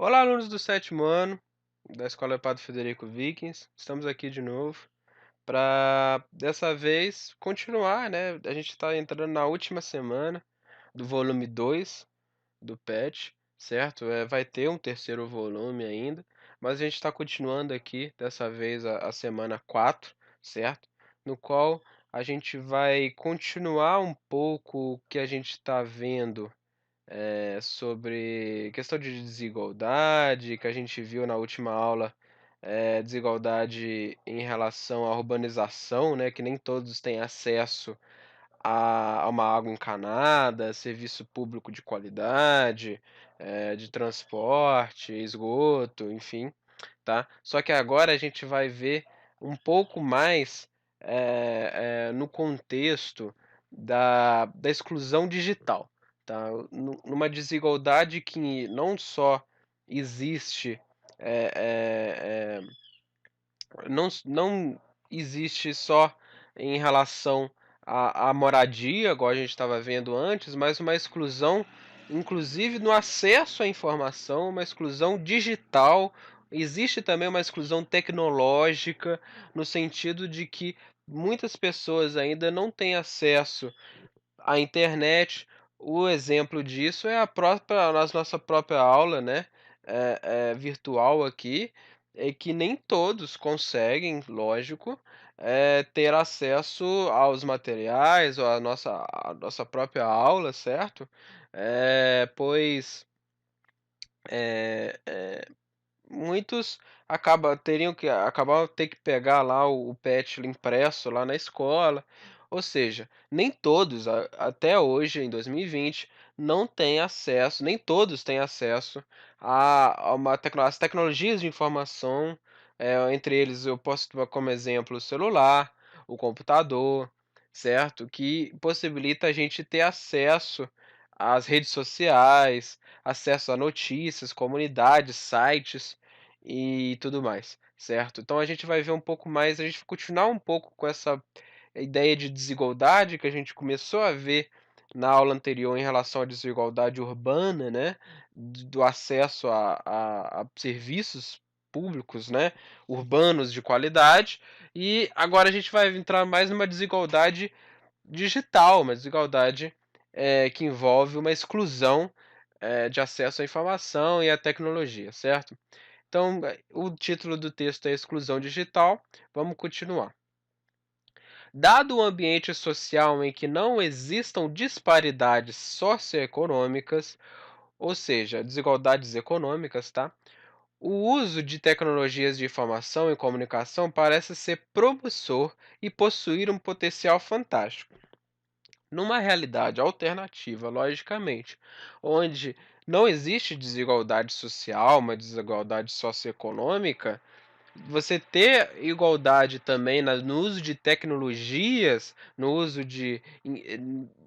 Olá, alunos do sétimo ano da Escola Padre Federico Vikings. Estamos aqui de novo para, dessa vez, continuar, né? A gente está entrando na última semana do volume 2 do PET, certo? Vai ter um terceiro volume ainda, mas a gente está continuando aqui, dessa vez, a semana 4, certo? No qual a gente vai continuar um pouco o que a gente está vendo sobre questão de desigualdade, que a gente viu na última aula, desigualdade em relação à urbanização, né, que nem todos têm acesso a uma água encanada, serviço público de qualidade, de transporte, esgoto, enfim, tá. Só que agora a gente vai ver um pouco mais, no contexto da exclusão digital, tá. Numa desigualdade que não só existe, eh eh não existe só em relação à moradia, igual a gente estava vendo antes, mas uma exclusão, inclusive no acesso à informação, uma exclusão digital. Existe também uma exclusão tecnológica, no sentido de que muitas pessoas ainda não têm acesso à internet. O exemplo disso é a nossa própria aula, né, virtual aqui, que nem todos conseguem, lógico, ter acesso aos materiais ou à nossa própria aula, certo? Pois, eh eh, muitos acabavam ter que pegar lá o PET PET impresso lá na escola, ou seja, nem todos até hoje em 2020 não têm acesso, nem todos têm acesso a uma tecno às tecnologias de informação, entre eles eu posso tomar como exemplo o celular, o computador, certo? Que possibilita a gente ter acesso às redes sociais, acesso a notícias, comunidades, sites e tudo mais, certo? Então a gente vai ver um pouco mais, a gente vai continuar um pouco com essa ideia de desigualdade que a gente começou a ver na aula anterior em relação à desigualdade urbana, né? Do acesso a serviços públicos, né? Urbanos de qualidade, e agora a gente vai entrar mais numa desigualdade digital, uma desigualdade que envolve uma exclusão de acesso à informação e à tecnologia, certo? Então, o título do texto é Exclusão Digital. Vamos continuar. Dado o ambiente social em que não existam disparidades socioeconômicas, ou seja, desigualdades econômicas, tá? O uso de tecnologias de informação e comunicação parece ser promissor e possuir um potencial fantástico. Numa realidade alternativa, logicamente, onde não existe desigualdade social, uma desigualdade socioeconômica, você ter igualdade também no uso de tecnologias, no uso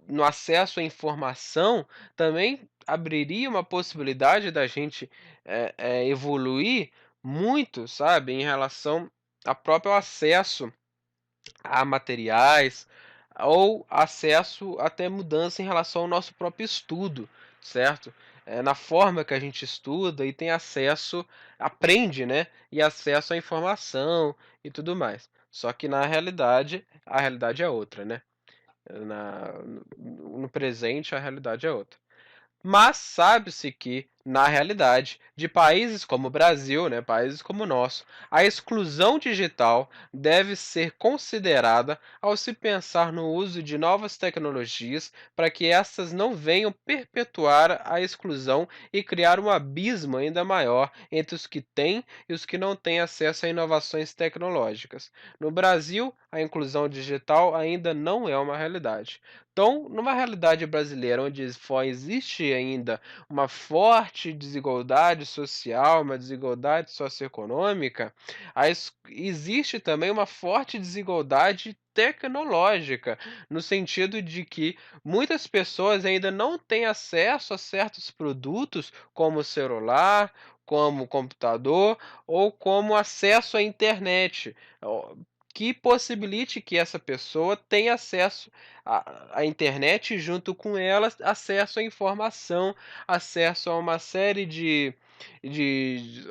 no acesso à informação, também abriria uma possibilidade da gente, evoluir muito, sabe, em relação ao próprio acesso a materiais, ou acesso até mudança em relação ao nosso próprio estudo, certo? Na forma que a gente estuda e tem acesso, aprende, né? E acesso à informação e tudo mais. Só que na realidade, a realidade é outra, né? No presente, a realidade é outra. Mas sabe-se que, na realidade, de países como o Brasil, né, países como o nosso, a exclusão digital deve ser considerada ao se pensar no uso de novas tecnologias para que estas não venham perpetuar a exclusão e criar um abismo ainda maior entre os que têm e os que não têm acesso a inovações tecnológicas. No Brasil, a inclusão digital ainda não é uma realidade. Então, numa realidade brasileira onde existe ainda uma forte desigualdade social, uma desigualdade socioeconômica, existe também uma forte desigualdade tecnológica, no sentido de que muitas pessoas ainda não têm acesso a certos produtos, como o celular, como o computador ou como acesso à internet, ó, que possibilite que essa pessoa tenha acesso à internet e junto com ela acesso à informação, acesso a uma série de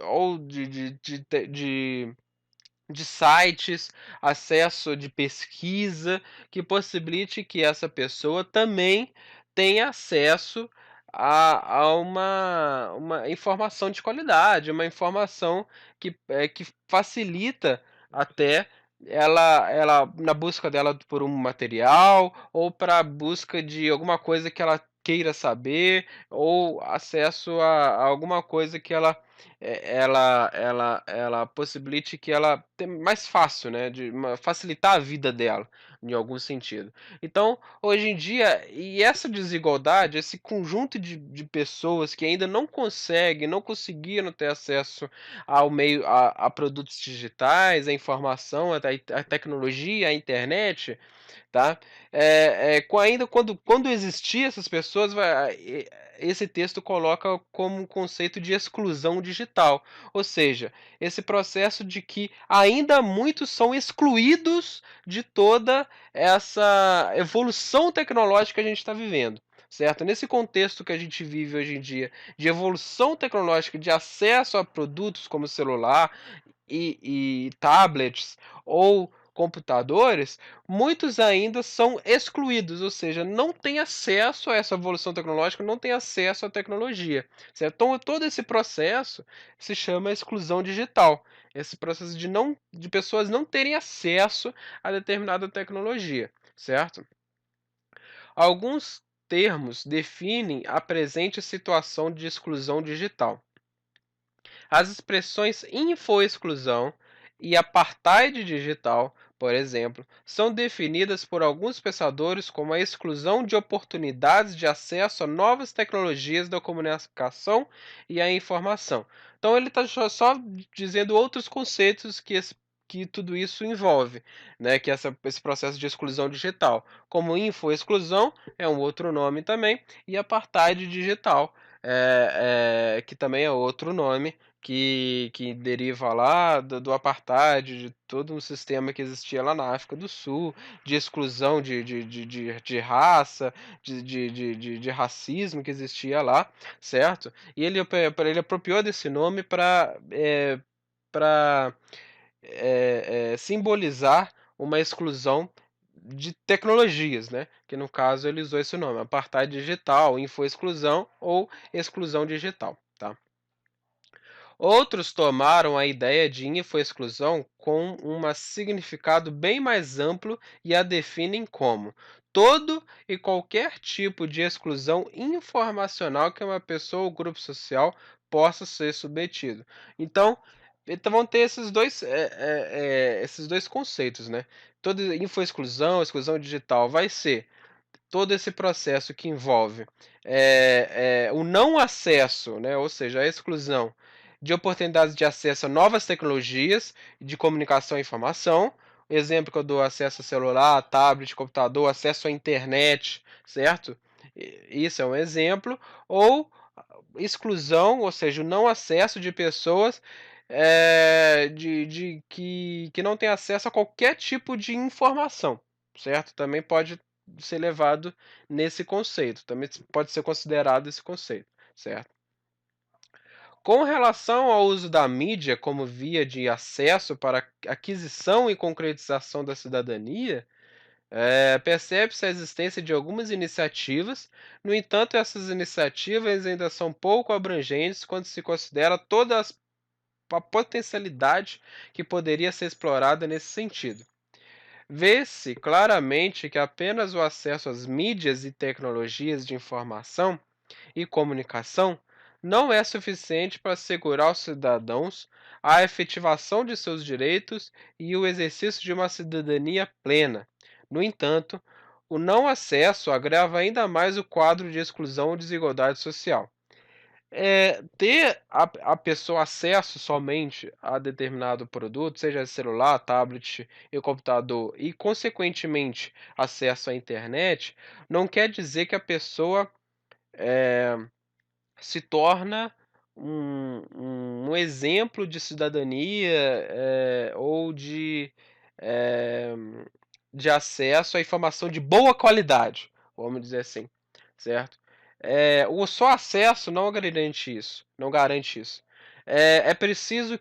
sites, acesso de pesquisa, que possibilite que essa pessoa também tenha acesso a uma informação de qualidade, uma informação que facilita até ela na busca dela por um material, ou pra busca de alguma coisa que ela queira saber, ou acesso a alguma coisa que ela possibilite que ela tenha mais fácil, né, facilitar a vida dela, em algum sentido. Então, hoje em dia, e essa desigualdade, esse conjunto de pessoas que ainda não conseguiram ter acesso ao meio a produtos digitais, à informação, à tecnologia, à internet, tá? Ainda quando existir essas pessoas, esse texto coloca como um conceito de exclusão digital, ou seja, esse processo de que ainda muitos são excluídos de toda essa evolução tecnológica que a gente está vivendo. Certo? Nesse contexto que a gente vive hoje em dia, de evolução tecnológica, de acesso a produtos como celular e tablets ou computadores, muitos ainda são excluídos, ou seja, não têm acesso a essa evolução tecnológica, não têm acesso à tecnologia, certo? Então, todo esse processo se chama exclusão digital. Esse processo de pessoas não terem acesso a determinada tecnologia, certo? Alguns termos definem a presente situação de exclusão digital. As expressões infoexclusão e apartheid digital, por exemplo, são definidas por alguns pensadores como a exclusão de oportunidades de acesso a novas tecnologias da comunicação e a informação. Então ele está só dizendo outros conceitos que tudo isso envolve, né? Que esse processo de exclusão digital, como infoexclusão é um outro nome também, e apartheid digital, que também é outro nome que deriva lá do apartheid, de todo um sistema que existia lá na África do Sul, de exclusão de raça, de racismo que existia lá, certo? E ele apropriou desse nome para simbolizar uma exclusão de tecnologias, né? Que no caso ele usou esse nome, apartheid digital, infoexclusão ou exclusão digital, tá? Outros tomaram a ideia de infoexclusão com um significado bem mais amplo e a definem como todo e qualquer tipo de exclusão informacional que uma pessoa ou grupo social possa ser submetido. Então vão ter esses dois conceitos, né? Toda infoexclusão, exclusão digital vai ser todo esse processo que envolve o não acesso, né, ou seja, a exclusão de oportunidades de acesso a novas tecnologias de comunicação e informação. Exemplo que eu dou: acesso a celular, tablet, computador, acesso à internet, certo? Isso é um exemplo. Ou exclusão, ou seja, o não acesso de pessoas que não têm acesso a qualquer tipo de informação, certo? Também pode ser levado nesse conceito, também pode ser considerado esse conceito, certo? Com relação ao uso da mídia como via de acesso para aquisição e concretização da cidadania, percebe-se a existência de algumas iniciativas. No entanto, essas iniciativas ainda são pouco abrangentes quando se considera toda a potencialidade que poderia ser explorada nesse sentido. Vê-se claramente que apenas o acesso às mídias e tecnologias de informação e comunicação não é suficiente para assegurar aos cidadãos a efetivação de seus direitos e o exercício de uma cidadania plena. No entanto, o não acesso agrava ainda mais o quadro de exclusão e desigualdade social. Ter a pessoa acesso somente a determinado produto, seja celular, tablet e computador, e consequentemente acesso à internet, não quer dizer que a pessoa se torna um exemplo de cidadania, ou eh, de acesso à informação de boa qualidade, vamos dizer assim, certo? O só acesso não garante isso, não garante isso. É preciso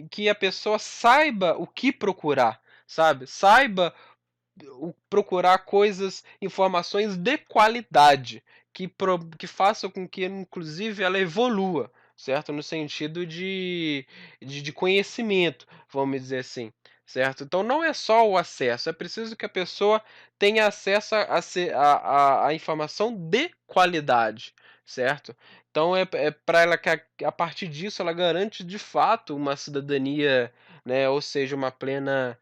que a pessoa saiba o que procurar, sabe, saiba procurar coisas, informações de qualidade, que façam com que inclusive ela evolua, certo? No sentido de conhecimento, vamos dizer assim, certo? Então não é só o acesso, é preciso que a pessoa tenha acesso a informação de qualidade, certo? Então é para ela que a partir disso ela garante de fato uma cidadania, né, ou seja, uma plena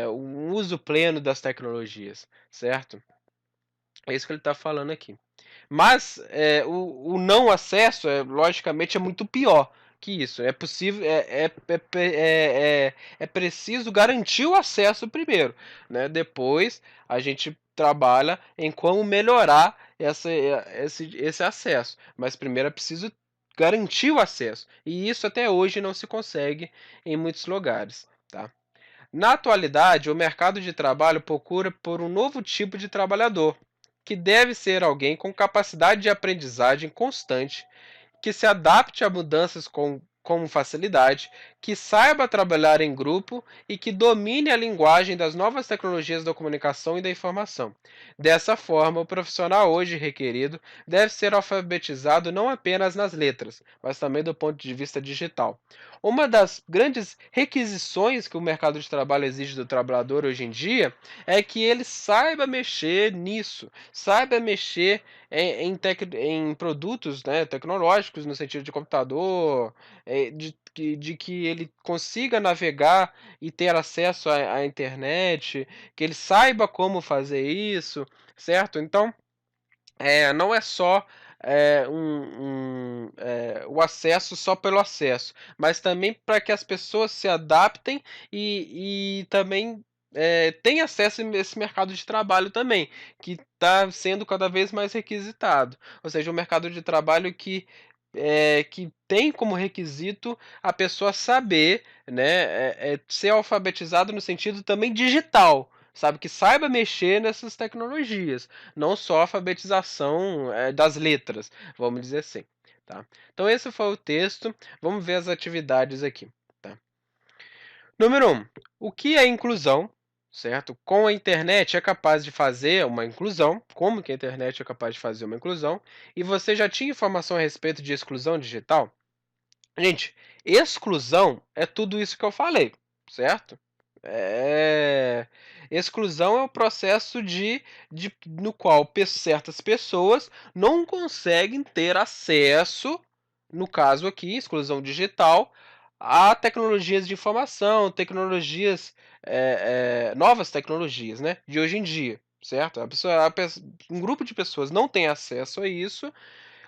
um uso pleno das tecnologias, certo? É isso que ele está falando aqui. Mas, o não acesso, logicamente, é muito pior que isso. É possível, é preciso garantir o acesso primeiro, né? Depois a gente trabalha em como melhorar esse acesso. Mas primeiro é preciso garantir o acesso. E isso até hoje não se consegue em muitos lugares, tá? Na atualidade, o mercado de trabalho procura por um novo tipo de trabalhador, que deve ser alguém com capacidade de aprendizagem constante, que se adapte a mudanças com facilidade, que saiba trabalhar em grupo e que domine a linguagem das novas tecnologias da comunicação e da informação. Dessa forma, o profissional hoje requerido deve ser alfabetizado não apenas nas letras, mas também do ponto de vista digital. Uma das grandes requisições que o mercado de trabalho exige do trabalhador hoje em dia é que ele saiba mexer nisso, saiba mexer em produtos, né, tecnológicos, no sentido de computador, de que ele consiga navegar e ter acesso à internet, que ele saiba como fazer isso, certo? Então, não é só o acesso só pelo acesso, mas também para que as pessoas se adaptem e também tenham acesso a esse mercado de trabalho também, que está sendo cada vez mais requisitado. Ou seja, um mercado de trabalho que tem como requisito a pessoa saber, né, ser alfabetizado no sentido também digital, sabe, que saiba mexer nessas tecnologias, não só a alfabetização, das letras, vamos dizer assim, tá. Então esse foi o texto, vamos ver as atividades aqui, tá. Número um, o que é inclusão, certo? Com a internet é capaz de fazer uma inclusão, como que a internet é capaz de fazer uma inclusão, e você já tinha informação a respeito de exclusão digital? Gente, exclusão é tudo isso que eu falei, certo? É... Exclusão é o processo no qual certas pessoas não conseguem ter acesso, no caso aqui, exclusão digital, a tecnologias de informação, novas tecnologias, né, de hoje em dia, certo? Um grupo de pessoas não tem acesso a isso.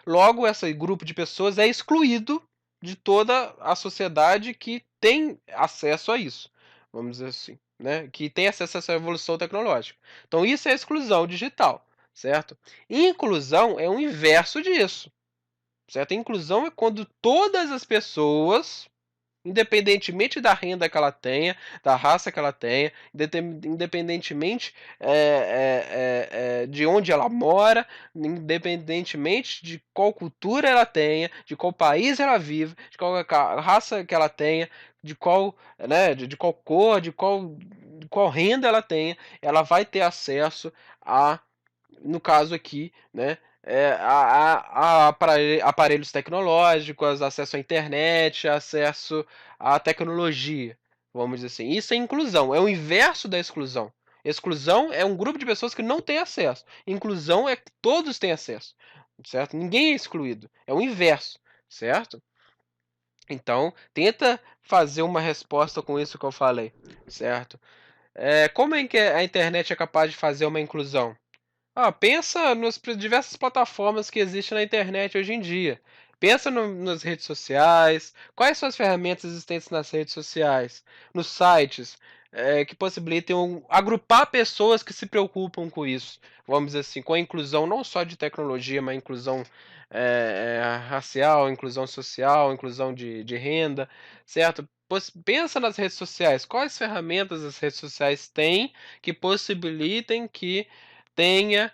Logo, esse grupo de pessoas é excluído de toda a sociedade que tem acesso a isso, vamos dizer assim, né? Que tem acesso a essa evolução tecnológica. Então, isso é exclusão digital, certo? Inclusão é o inverso disso, certo? Inclusão é quando todas as pessoas, independentemente da renda que ela tenha, da raça que ela tenha, independentemente de onde ela mora, independentemente de qual cultura ela tenha, de qual país ela vive, de qual raça que ela tenha, de qual, né, de qual cor, de qual renda ela tenha, ela vai ter acesso a, no caso aqui, né, a aparelhos tecnológicos, acesso à internet, acesso à tecnologia, vamos dizer assim. Isso é inclusão, é o inverso da exclusão. Exclusão é um grupo de pessoas que não tem acesso. Inclusão é que todos têm acesso, certo? Ninguém é excluído. É o inverso, certo? Então, tenta fazer uma resposta com isso que eu falei, certo? Como é que a internet é capaz de fazer uma inclusão? Pensa nas diversas plataformas que existem na internet hoje em dia. Pensa nas redes sociais. Quais são as ferramentas existentes nas redes sociais? Nos sites, que possibilitam agrupar pessoas que se preocupam com isso. Vamos dizer assim, com a inclusão não só de tecnologia, mas inclusão racial, inclusão social, inclusão de renda, certo? Pensa nas redes sociais. Quais ferramentas as redes sociais têm que possibilitem que tenha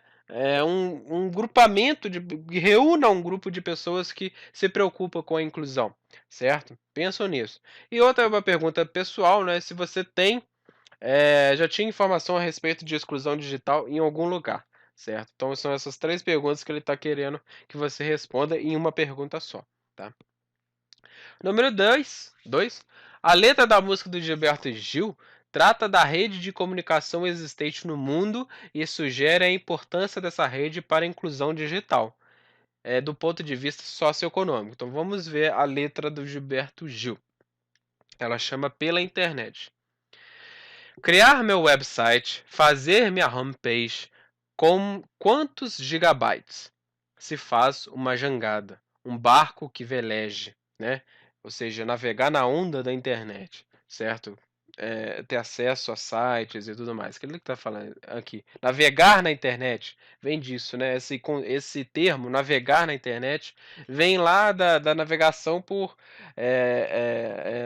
um grupamento que reúna um grupo de pessoas que se preocupa com a inclusão, certo? Pensam nisso. E outra uma pergunta pessoal, né, se você já tinha informação a respeito de exclusão digital em algum lugar, certo? Então são essas 3 perguntas que ele está querendo que você responda em uma pergunta só, tá? Número dois, a letra da música do Gilberto Gil trata da rede de comunicação existente no mundo e sugere a importância dessa rede para a inclusão digital, do ponto de vista socioeconômico. Então vamos ver a letra do Gilberto Gil. Ela chama Pela Internet. Criar meu website, fazer minha homepage, com quantos gigabytes? Se faz uma jangada, um barco que veleje, né? Ou seja, navegar na onda da internet, certo? Ter acesso a sites e tudo mais. Aquilo que está falando aqui. Navegar na internet vem disso, né? Esse termo, navegar na internet, vem lá da navegação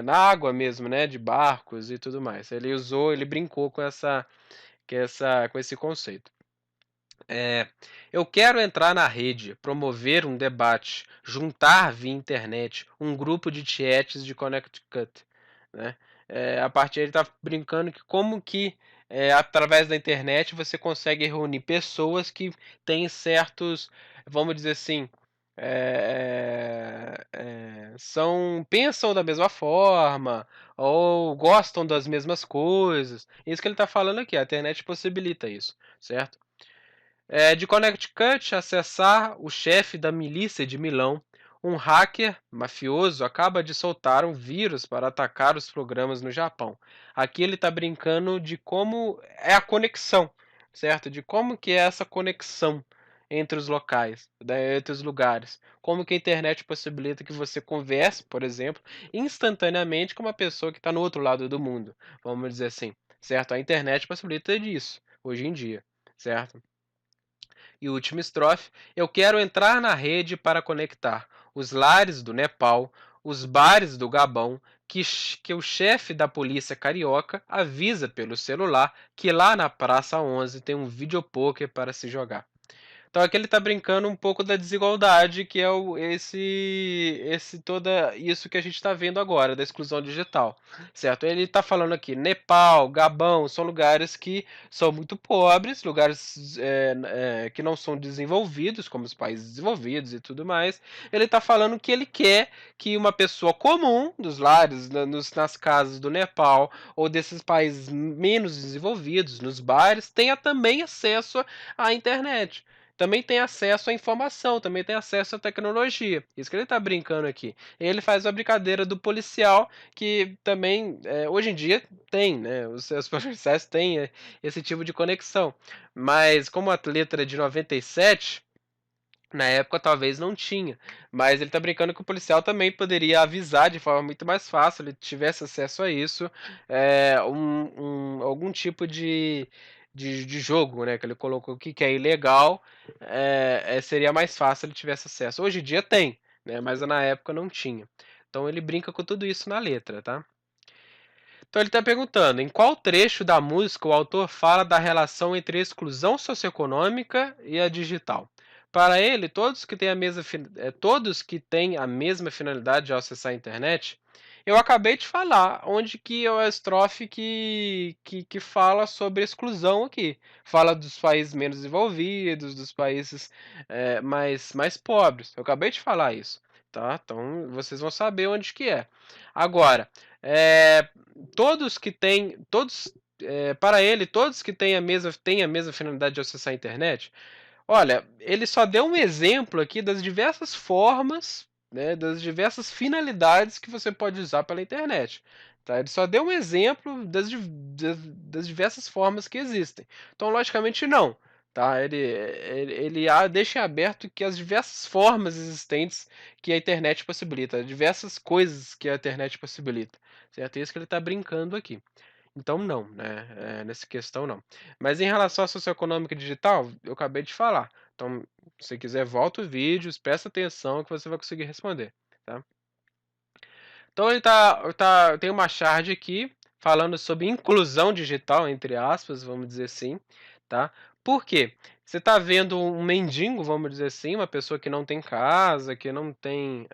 na água mesmo, né? De barcos e tudo mais. Ele brincou com esse conceito. Eu quero entrar na rede, promover um debate, juntar via internet um grupo de chats de Connecticut, né? A partir ele está brincando que como que através da internet você consegue reunir pessoas que têm certos, vamos dizer assim, pensam da mesma forma ou gostam das mesmas coisas. Isso que ele está falando aqui, a internet possibilita isso, certo? De Connecticut, acessar o chefe da milícia de Milão, um hacker mafioso acaba de soltar um vírus para atacar os programas no Japão. Aqui ele está brincando de como é a conexão, certo? De como que é essa conexão entre os locais, né, entre os lugares. Como que a internet possibilita que você converse, por exemplo, instantaneamente com uma pessoa que está no outro lado do mundo, vamos dizer assim, certo? A internet possibilita disso hoje em dia, certo? E última estrofe: eu quero entrar na rede para conectar os lares do Nepal, os bares do Gabão, que o chefe da polícia carioca avisa pelo celular que lá na Praça 11 tem um videopoker para se jogar. Então aqui ele está brincando um pouco da desigualdade que é esse toda isso que a gente está vendo agora, da exclusão digital, certo? Ele está falando aqui, Nepal, Gabão, são lugares que são muito pobres, lugares que não são desenvolvidos, como os países desenvolvidos e tudo mais. Ele está falando que ele quer que uma pessoa comum dos lares, nas casas do Nepal ou desses países menos desenvolvidos, nos bares, tenha também acesso à internet, também tem acesso à informação, também tem acesso à tecnologia. Isso que ele está brincando aqui. Ele faz a brincadeira do policial, que também, hoje em dia, tem, né? Os policiais têm esse tipo de conexão. Mas como a letra é de 97, na época talvez não tinha. Mas ele está brincando que o policial também poderia avisar de forma muito mais fácil, ele tivesse acesso a isso, algum tipo de jogo, né? Que ele colocou aqui que é ilegal, seria mais fácil ele tivesse acesso. Hoje em dia tem, né? Mas na época não tinha. Então ele brinca com tudo isso na letra, tá? Então ele está perguntando, em qual trecho da música o autor fala da relação entre a exclusão socioeconômica e a digital? Para ele, todos que têm a mesma finalidade de acessar a internet, eu acabei de falar onde que é a estrofe que fala sobre exclusão aqui. Fala dos países menos desenvolvidos, dos países mais pobres. Eu acabei de falar isso, tá? Então vocês vão saber onde que é. Agora, é, para ele, todos que têm a mesma finalidade de acessar a internet. Olha, ele só deu um exemplo aqui das diversas formas, né, das diversas finalidades que você pode usar pela internet. Tá? Ele só deu um exemplo das diversas formas que existem. Então, logicamente, não. Tá? Ele deixa em aberto que as diversas formas existentes que a internet possibilita, diversas coisas que a internet possibilita. Certo? É isso que ele está brincando aqui. Então não, né, nessa questão não. Mas em relação à socioeconômica digital, eu acabei de falar. Então, se você quiser, volta o vídeo, presta atenção que você vai conseguir responder, tá? Então tem uma charge aqui falando sobre inclusão digital, entre aspas, vamos dizer assim, tá? Por quê? Você está vendo um mendigo, vamos dizer assim, uma pessoa que não tem casa, que não tem,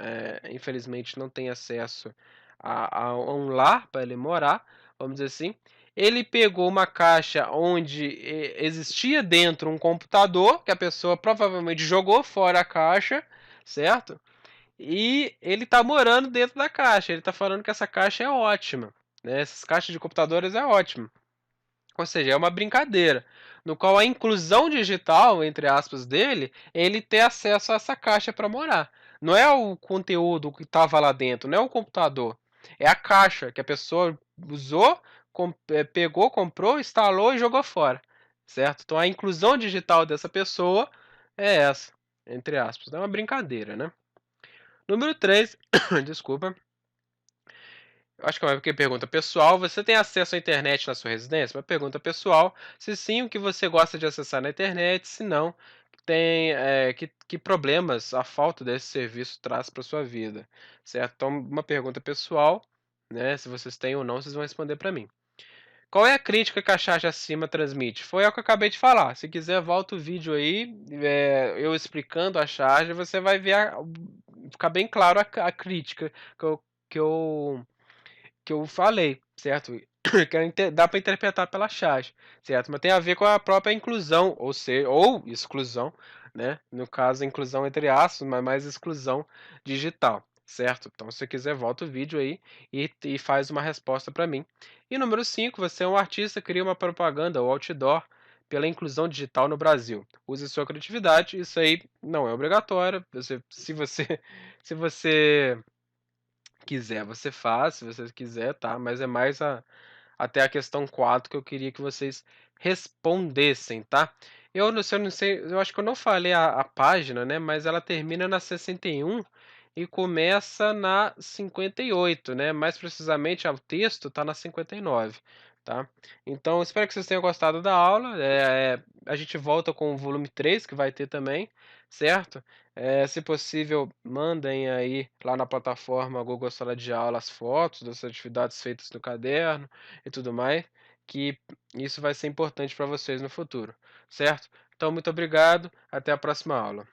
infelizmente não tem acesso a um lar para ele morar, vamos dizer assim. Ele pegou uma caixa onde existia dentro um computador, que a pessoa provavelmente jogou fora a caixa, certo? E ele está morando dentro da caixa, ele está falando que essa caixa é ótima, né, essas caixas de computadores é ótima. Ou seja, é uma brincadeira, no qual a inclusão digital, entre aspas, dele, é ele ter acesso a essa caixa para morar. Não é o conteúdo que estava lá dentro, não é o computador, é a caixa que a pessoa usou, pegou, comprou, instalou e jogou fora, certo? Então a inclusão digital dessa pessoa é essa, entre aspas. É uma brincadeira, né? Número 3, desculpa. Acho que é uma pergunta pessoal. Você tem acesso à internet na sua residência? Uma pergunta pessoal. Se sim, o que você gosta de acessar na internet? Se não, que problemas a falta desse serviço traz para sua vida, certo? Então, uma pergunta pessoal, né? Se vocês têm ou não, vocês vão responder para mim. Qual é a crítica que a charge acima transmite? Foi o que eu acabei de falar. Se quiser, volta o vídeo aí, eu explicando a charge, você vai ver, ficar bem claro a crítica que que eu que eu falei, certo? Dá para interpretar pela charge, certo? Mas tem a ver com a própria inclusão, ou exclusão, né? No caso, inclusão entre aspas, mas mais exclusão digital, certo? Então, se você quiser, volta o vídeo aí e faz uma resposta para mim. E número 5, você é um artista, cria uma propaganda ou outdoor pela inclusão digital no Brasil. Use sua criatividade, isso aí não é obrigatório. Se você, se você quiser, você faz, se você quiser, tá? Mas é mais até a questão 4 que eu queria que vocês respondessem, tá? Eu não sei, eu acho que eu não falei a página, né? Mas ela termina na 61 e começa na 58, né? Mais precisamente, o texto está na 59, tá? Então, espero que vocês tenham gostado da aula. A gente volta com o volume 3, que vai ter também, certo? Se possível, mandem aí lá na plataforma Google Sala de Aula as fotos das atividades feitas no caderno e tudo mais, que isso vai ser importante para vocês no futuro, certo? Então, muito obrigado, até a próxima aula.